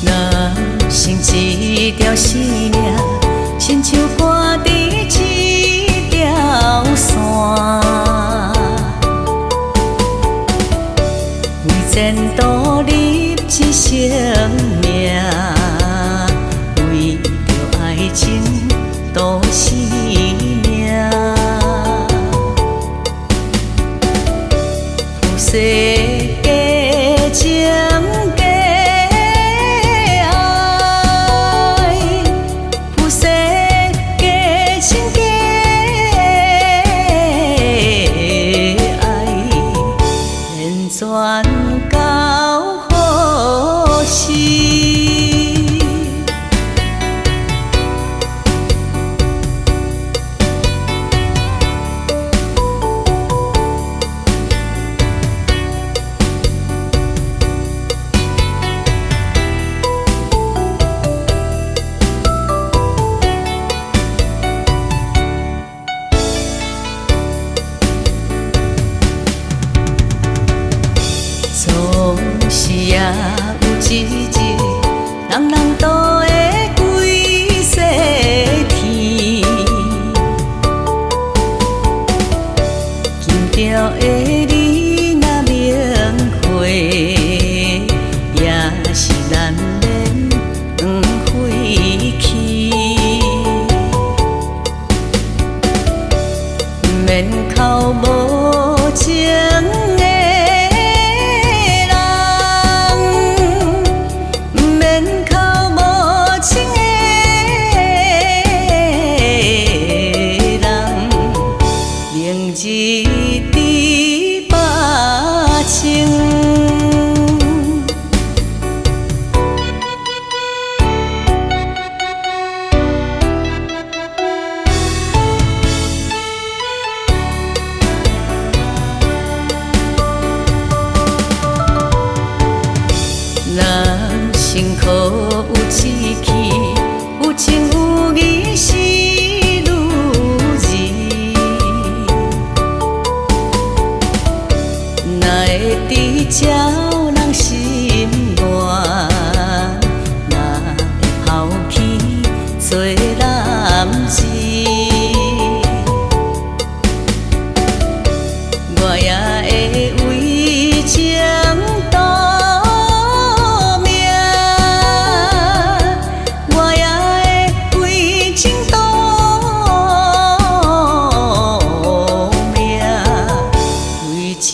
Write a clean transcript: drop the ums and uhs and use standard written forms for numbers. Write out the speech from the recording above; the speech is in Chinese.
若成一条生命，亲像挂伫一条线，为前途立一生命，为着爱情赌生命。有世加情加爱，有世加情加爱，连全到何时？总是也有一日，人人都会归西天。近条的你若明慧，也是难免黄废去。免哭无情的。一滴把情，人生可有志气，有情有义是。会知照人心愿，若会抛弃做男儿，我也会为情赌命，我也会为情赌命，为情。